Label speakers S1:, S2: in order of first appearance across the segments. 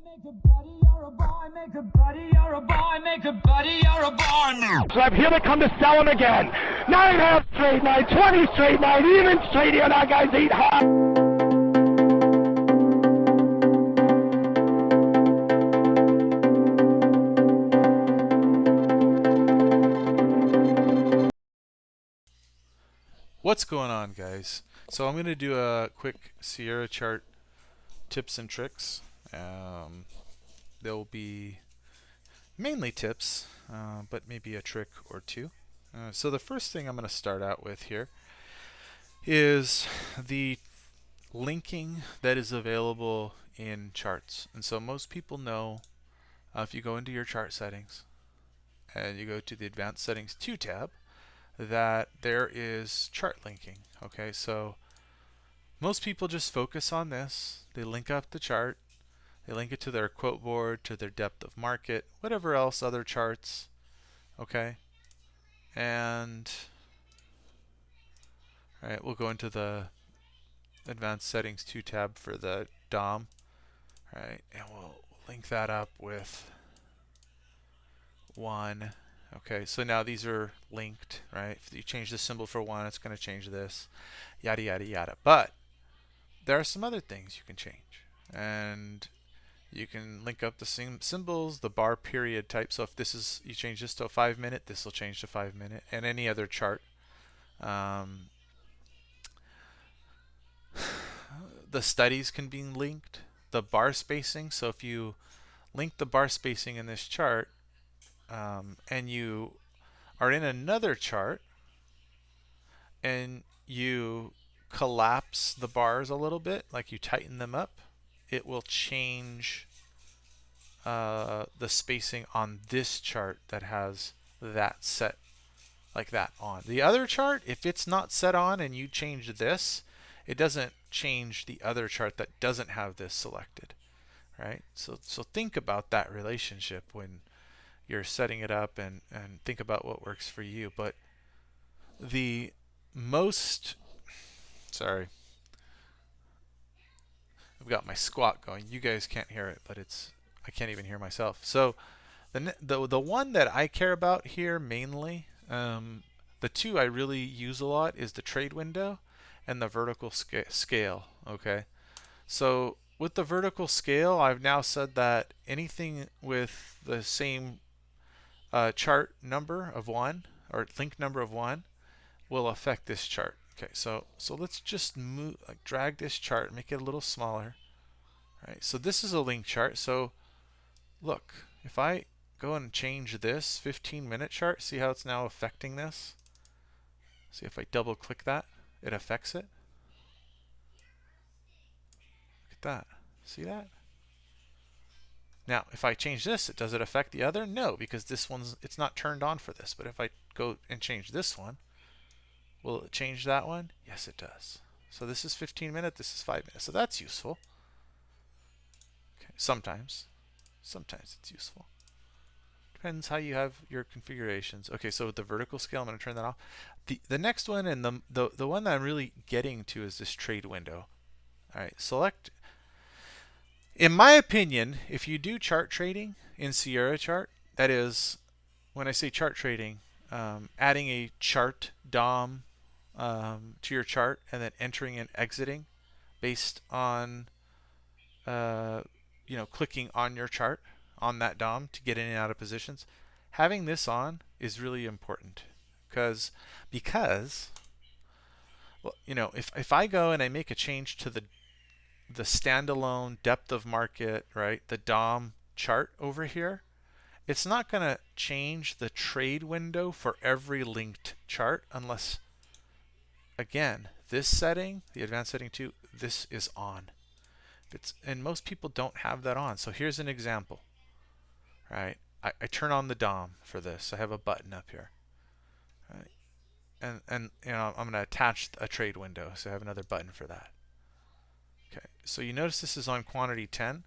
S1: Make a buddy or a boy, make a buddy or a boy, make a buddy or a boy now.
S2: So I'm here to come to sell them again. 9.5 straight night, 20 straight night, even straight here. Now guys eat hot.
S3: What's going on, guys? So I'm going to do a quick Sierra chart tips and tricks. There will be mainly tips, but maybe a trick or two. So the first thing I'm going to start out with here is the linking that is available in charts. And so most people know if you go into your chart settings and you go to the Advanced Settings 2 tab, that there is chart linking. Okay, so most people just focus on this. They link up the chart. They link it to their quote board, to their depth of market, whatever else, other charts. Okay, and all right, we'll go into the Advanced Settings 2 tab for the DOM. All right, and we'll link that up with one. Okay, so now these are linked, right? If you change the symbol for one, it's going to change this, yada, yada, yada. But there are some other things you can change. And you can link up the same symbols, the bar period type. So if this is, you change this to a 5 minute, this will change to 5 minute, and any other chart. The studies can be linked. The bar spacing. So if you link the bar spacing in this chart, and you are in another chart and you collapse the bars a little bit, like you tighten them up, it will change the spacing on this chart that has that set like that on. The other chart, if it's not set on and you change this, it doesn't change the other chart that doesn't have this selected, right? So think about that relationship when you're setting it up, and think about what works for you. But the most, sorry, I've got my squat going. You guys can't hear it, but I can't even hear myself. So the one that I care about here mainly, the two I really use a lot is the trade window and the vertical scale. Okay, so with the vertical scale, I've now said that anything with the same chart number of 1 or link number of 1 will affect this chart. Okay, so let's just move, drag this chart and make it a little smaller. All right, so this is a link chart. So look, if I go and change this 15-minute chart, see how it's now affecting this? See if I double click that, it affects it. Look at that. See that? Now, if I change this, does it affect the other? No, because this one's, it's not turned on for this. But if I go and change this one, will it change that one? Yes, it does. So this is 15 minutes, this is 5 minutes. So that's useful. Okay, sometimes it's useful. Depends how you have your configurations. Okay, so with the vertical scale, I'm going to turn that off. The next one, and the one that I'm really getting to, is this trade window. All right, select. In my opinion, if you do chart trading in Sierra chart, that is, when I say chart trading, adding a chart DOM to your chart and then entering and exiting based on clicking on your chart on that DOM to get in and out of positions, having this on is really important because well, if I go and I make a change to the standalone depth of market, right, the DOM chart over here, it's not going to change the trade window for every linked chart unless, again, this setting, the Advanced Setting 2, this is on. And most people don't have that on. So here's an example, right? I turn on the DOM for this. I have a button up here, right? And I'm going to attach a trade window, so I have another button for that. Okay, so you notice this is on quantity 10.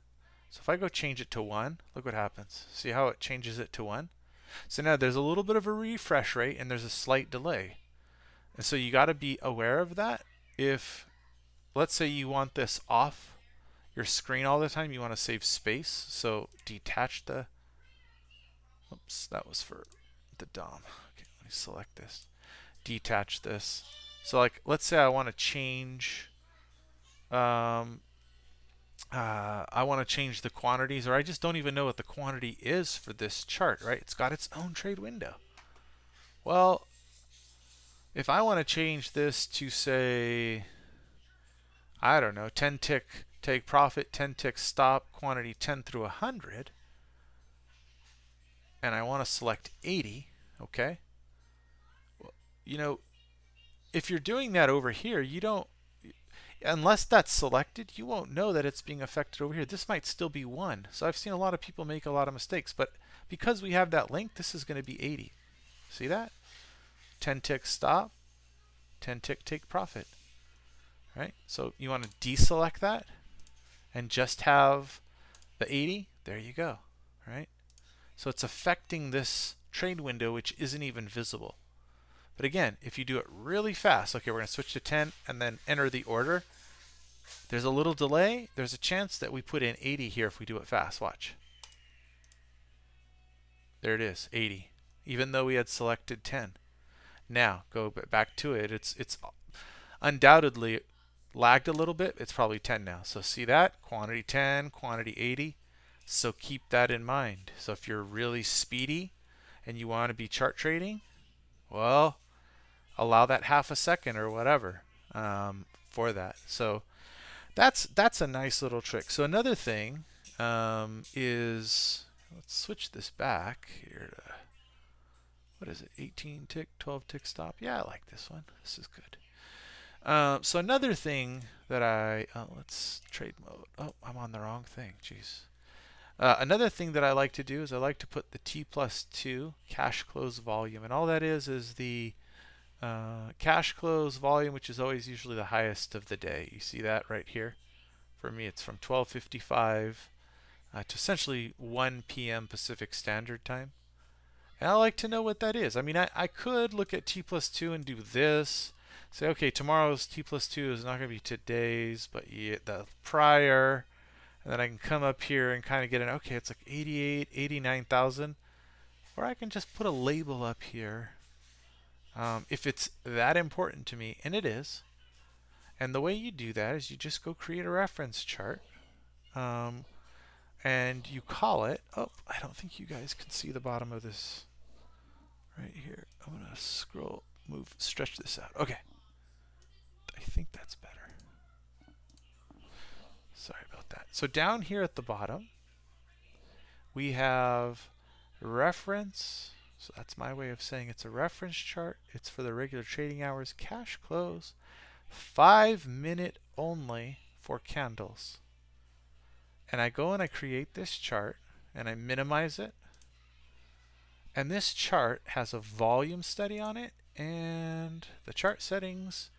S3: So if I go change it to 1, look what happens. See how it changes it to 1? So now there's a little bit of a refresh rate and there's a slight delay. And so you got to be aware of that. If, let's say you want this off, your screen all the time, you want to save space. So detach the, oops, that was for the DOM. Okay, let me select this. Detach this. So like, let's say I want to change, I want to change the quantities, or I just don't even know what the quantity is for this chart, right? It's got its own trade window. Well, if I want to change this to say, I don't know, 10 tick take profit, 10 tick stop, quantity 10 through 100, and I want to select 80, okay? Well, you know, if you're doing that over here, you don't, unless that's selected, you won't know that it's being affected over here. This might still be 1. So I've seen a lot of people make a lot of mistakes, but because we have that link, this is going to be 80. See that? 10 tick stop, 10 tick take profit. Right? So you want to deselect that and just have the 80. There you go. Right? So it's affecting this trade window, which isn't even visible. But again, if you do it really fast, okay, we're going to switch to 10 and then enter the order. There's a little delay. There's a chance that we put in 80 here if we do it fast. Watch. There it is, 80, even though we had selected 10. Now, go back to it. It's undoubtedly lagged a little bit. It's probably 10 now. So see that? Quantity 10, quantity 80. So keep that in mind. So if you're really speedy and you want to be chart trading, well, allow that half a second or whatever for that. So that's a nice little trick. So another thing is, let's switch this back here to, what is it, 18 tick, 12 tick stop. Yeah, I like this one. This is good. So another thing that let's trade mode. Oh, I'm on the wrong thing. Jeez. Another thing that I like to do is I like to put the T+2 cash close volume. And all that is the cash close volume, which is always usually the highest of the day. You see that right here? For me, it's from 12:55 to essentially 1 p.m. Pacific Standard Time. And I like to know what that is. I mean, I could look at T+2 and do this. Say, okay, tomorrow's T+2 is not going to be today's, but the prior. And then I can come up here and kind of get an, okay, it's like 88, 89,000. Or I can just put a label up here if it's that important to me, and it is. And the way you do that is you just go create a reference chart. And you call it, oh, I don't think you guys can see the bottom of this right here. I'm going to scroll, move, stretch this out. Okay. I think that's better. Sorry about that. So down here at the bottom, we have reference. So that's my way of saying it's a reference chart. It's for the regular trading hours, cash close, 5 minute only for candles. And I go and I create this chart and I minimize it. And this chart has a volume study on it, and the chart settings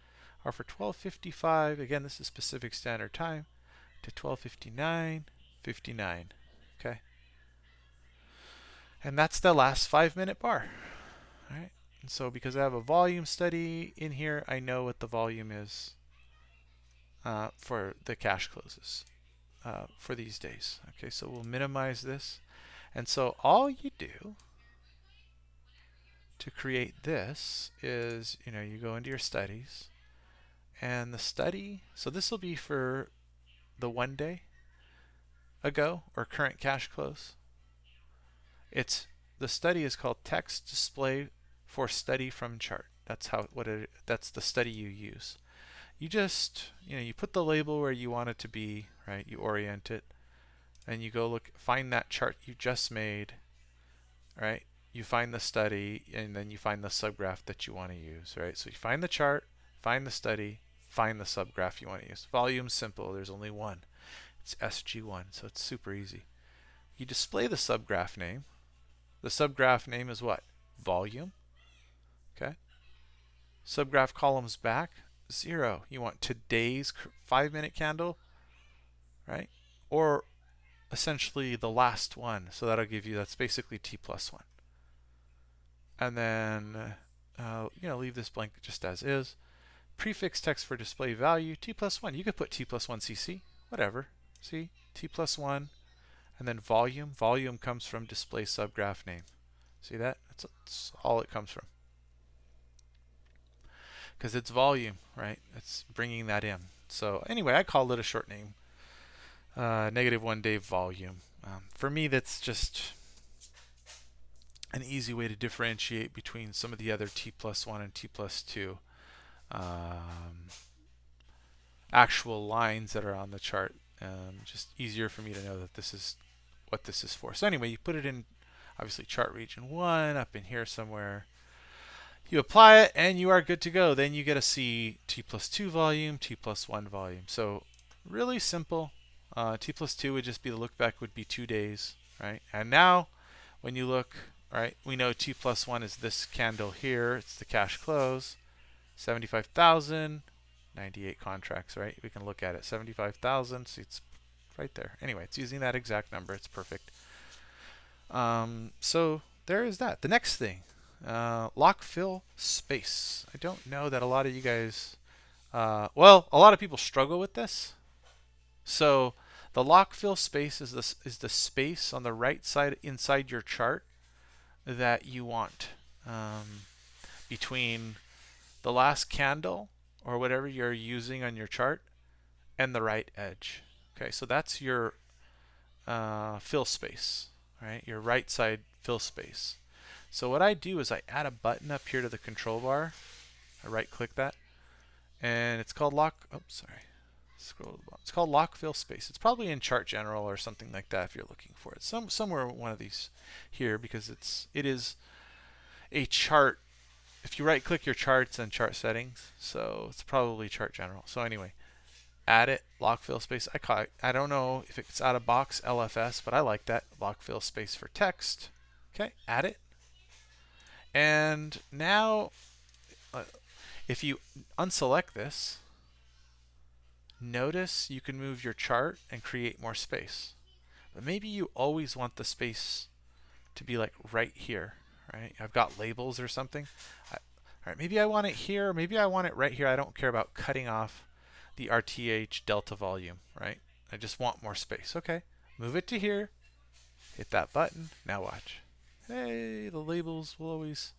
S3: are for 12:55. Again, this is Pacific Standard Time to 12:59:59. Okay. And that's the last 5 minute bar. All right. And so because I have a volume study in here, I know what the volume is for the cash closes for these days. Okay, so we'll minimize this. And so all you do to create this is, you go into your studies, and the study, so this will be for the 1 day ago or current cash close. The study is called text display for study from chart. That's that's the study you use. You just, you put the label where you want it to be, right? You orient it, and you go find that chart you just made, right? You find the study, and then you find the subgraph that you want to use, right? So you find the chart, find the study, find the subgraph you want to use. Volume's simple. There's only one. It's SG1, so it's super easy. You display the subgraph name. The subgraph name is what? Volume. Okay. Subgraph columns back, 0. You want today's 5 minute candle, right? Or essentially the last one. So that'll give you, that's basically T+1. And then, leave this blank just as is. Prefix text for display value, T+1. You could put T+1 CC, whatever. See, T plus 1, and then volume. Volume comes from display subgraph name. See that? That's all it comes from. Because it's volume, right? It's bringing that in. So anyway, I call it a short name. -1 day volume. For me, that's just an easy way to differentiate between some of the other T plus 1 and T plus 2 actual lines that are on the chart. Just easier for me to know that this is what this is for. So anyway, you put it in, obviously, chart region 1 up in here somewhere. You apply it and you are good to go. Then you get to see T plus 2 volume, T plus 1 volume. So really simple. T plus 2 would just be, the look back would be 2 days, right? And now when you look, right, we know T plus 1 is this candle here. It's the cash close, 75,000, 98 contracts, right? We can look at it, 75,000. See, it's right there. Anyway, it's using that exact number. It's perfect. So there is that. The next thing, lock fill space. I don't know that a lot of you guys, well, a lot of people struggle with this. So the lock fill space is the space on the right side inside your chart that you want between the last candle or whatever you're using on your chart and the right edge. Okay, so that's your fill space, right? Your right side fill space. So what I do is I add a button up here to the control bar. I right click that, and it's called lock. Oh, sorry. Scroll to the bottom. It's called lock fill space. It's probably in Chart General or something like that if you're looking for it. Somewhere one of these here, because it is a chart. If you right click your charts and chart settings, so it's probably Chart General. So anyway, add it, lock fill space. I don't know if it's out of box LFS, but I like that, lock fill space for text. Okay, add it. And now if you unselect this, notice you can move your chart and create more space. But maybe you always want the space to be like right here, right? I've got labels or something. All right, maybe I want it here, maybe I want it right here. I don't care about cutting off the RTH delta volume, right? I just want more space. Okay, move it to here, hit that button. Now watch. Hey, the labels will always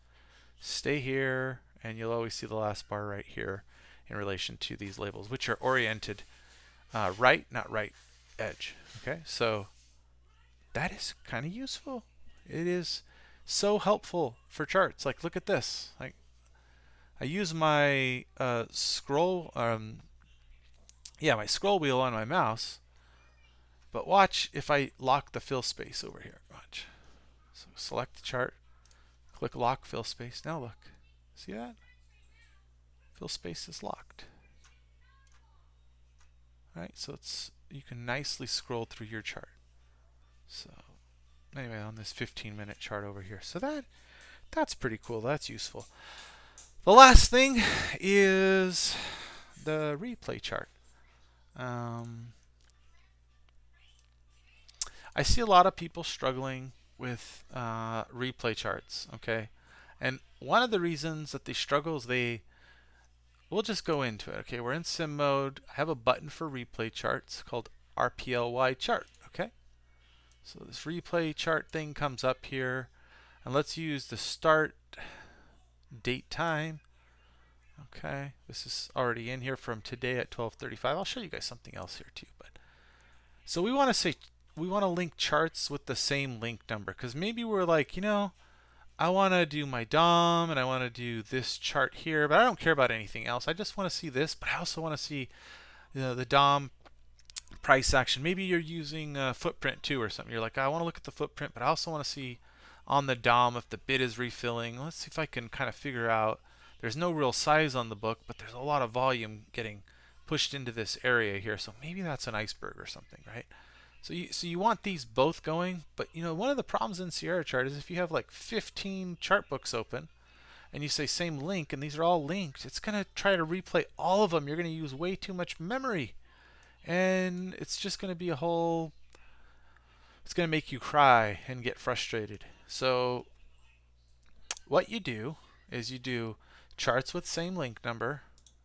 S3: stay here, and you'll always see the last bar right here in relation to these labels, which are oriented right, not right edge. Okay, so that is kind of useful. It is so helpful for charts. Like, look at this. Like, I use my scroll, my scroll wheel on my mouse. But watch if I lock the fill space over here. Watch. So select the chart, click lock fill space. Now look, see that? Fill space is locked. All right, so you can nicely scroll through your chart. So anyway, on this 15-minute chart over here. So that's pretty cool. That's useful. The last thing is the replay chart. I see a lot of people struggling with replay charts, okay? And one of the reasons that they struggle is we'll just go into it, okay? We're in sim mode. I have a button for replay charts called RPLY chart, okay? So this replay chart thing comes up here, and let's use the start date time. Okay, this is already in here from today at 12:35. I'll show you guys something else here too. But so we want to link charts with the same link number, because maybe we're like, I want to do my DOM and I want to do this chart here, but I don't care about anything else. I just want to see this, but I also want to see the DOM price action. Maybe you're using footprint too or something. You're like, I want to look at the footprint, but I also want to see on the DOM if the bid is refilling. Let's see if I can kind of figure out. There's no real size on the book, but there's a lot of volume getting pushed into this area here. So maybe that's an iceberg or something, right? So you want these both going, but one of the problems in Sierra Chart is if you have like 15 chart books open and you say same link and these are all linked, it's going to try to replay all of them. You're going to use way too much memory, and it's just going to be it's going to make you cry and get frustrated. So what you do is you do charts with same link number,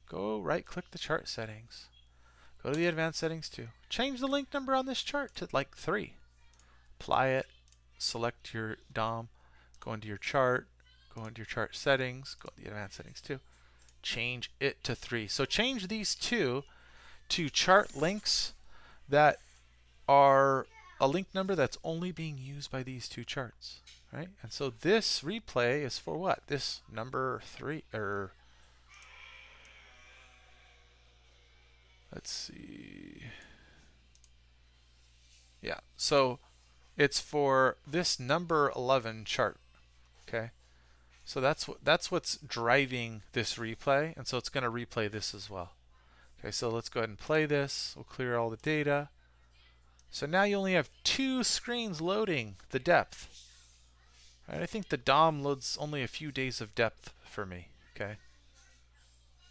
S3: go right click the chart settings, Go to the advanced settings too. Change the link number on this chart to like 3. Apply it. Select your DOM. Go into your chart. Go into your chart settings. Go to the advanced settings too. Change it to 3. So change these two to chart links that are a link number that's only being used by these two charts, right? And so this replay is for what? This number 3, or let's see. Yeah, so it's for this number 11 chart, okay? So that's what's driving this replay, and so it's going to replay this as well. Okay, so let's go ahead and play this. We'll clear all the data. So now you only have 2 screens loading the depth. Right? I think the DOM loads only a few days of depth for me. Okay,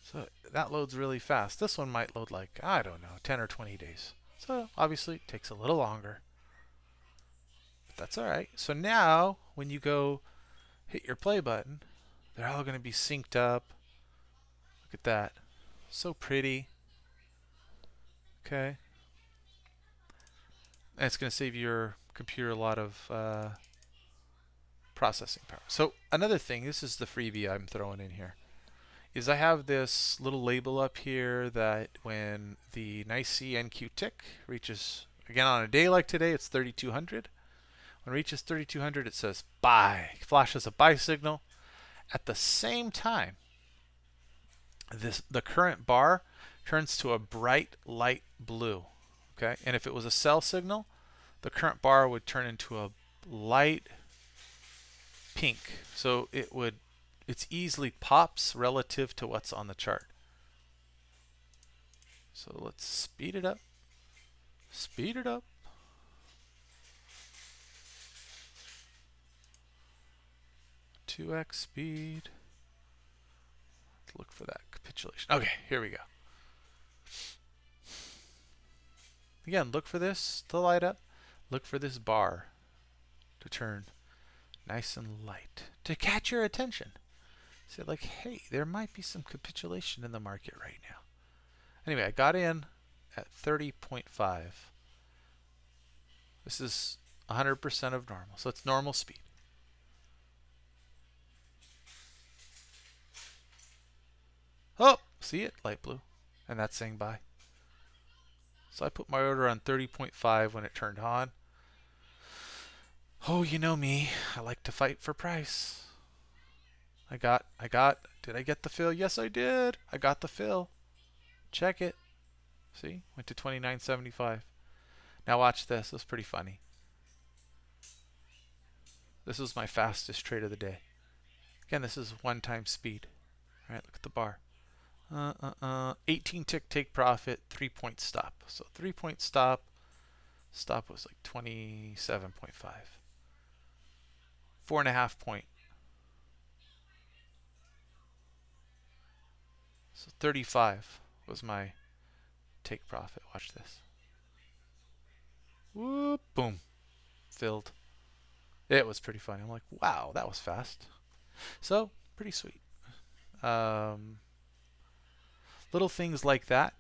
S3: so that loads really fast. This one might load like, I don't know, 10 or 20 days. So obviously it takes a little longer. But that's all right. So now when you go hit your play button, they're all going to be synced up. Look at that. So pretty. Okay. And it's going to save your computer a lot of processing power. So another thing, this is the freebie I'm throwing in here, is I have this little label up here that when the nice NQ tick reaches, again on a day like today, it's 3200. When it reaches 3200, it says buy. It flashes a buy signal. At the same time, the current bar turns to a bright light blue. Okay, and if it was a sell signal, the current bar would turn into a light pink. So it's easily pops relative to what's on the chart. So let's speed it up. Speed it up. (2x) speed. Let's look for that capitulation. Okay, here we go. Again, look for this to light up. Look for this bar to turn nice and light to catch your attention. Say like, hey, there might be some capitulation in the market right now. Anyway, I got in at 30.5. This is 100% of normal, so it's normal speed. Oh, see it? Light blue. And that's saying buy. So I put my order on 30.5 when it turned on. Oh, you know me. I like to fight for price. Did I get the fill? Yes, I did. I got the fill. Check it. See? Went to 29.75. Now watch this. This is pretty funny. This was my fastest trade of the day. Again, this is 1 time speed. All right, look at the bar. 18 tick take profit, 3-point stop. So 3-point stop. Stop was like 27.5. 4.5 point. So 35 was my take profit. Watch this. Whoop, boom. Filled. It was pretty funny. I'm like, wow, that was fast. So, pretty sweet. Little things like that,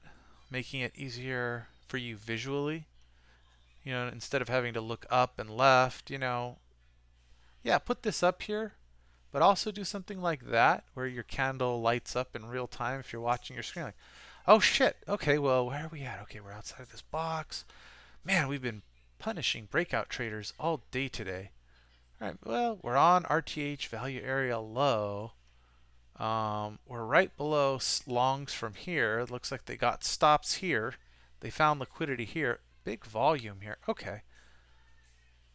S3: making it easier for you visually. You know, instead of having to look up and left, you know, yeah, put this up here, but also do something like that where your candle lights up in real time if you're watching your screen. Like, oh shit, okay, well, where are we at? Okay, we're outside of this box. Man, we've been punishing breakout traders all day today. All right, well, we're on RTH value area low. We're right below longs from here. It looks like they got stops here. They found liquidity here. Big volume here. Okay.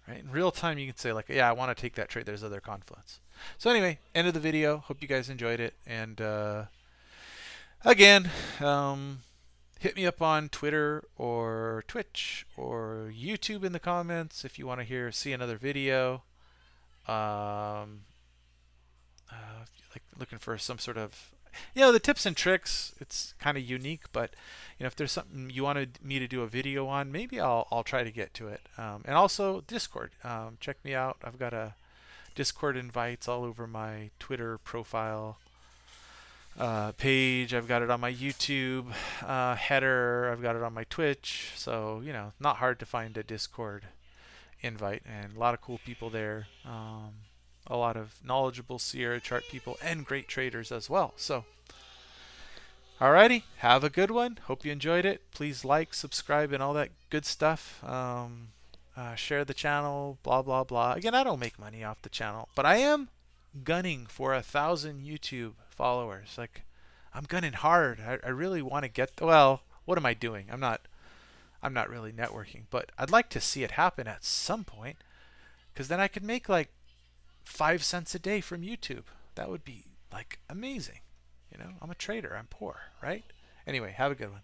S3: Right. In real time, you can say like, yeah, I want to take that trade. There's other confluence. So anyway, end of the video. Hope you guys enjoyed it. And again, hit me up on Twitter or Twitch or YouTube in the comments if you want to see another video. Like looking for some sort of, you know, the tips and tricks, it's kind of unique, but you know, if there's something you wanted me to do a video on, maybe I'll try to get to it. And also Discord, check me out. I've got a Discord invites all over my Twitter profile. page. I've got it on my YouTube header. I've got it on my Twitch. So, you know, not hard to find a Discord invite, and a lot of cool people there. A lot of knowledgeable Sierra chart people and great traders as well. So, alrighty, have a good one. Hope you enjoyed it. Please like, subscribe, and all that good stuff. Share the channel, blah, blah, blah. Again, I don't make money off the channel, but I am gunning for 1,000 YouTube followers. Like, I'm gunning hard. I really want to get, well, what am I doing? I'm not really networking, but I'd like to see it happen at some point, because then I could make like 5 cents a day from YouTube. That would be like amazing. You know, I'm a trader. I'm poor, right? Anyway, have a good one.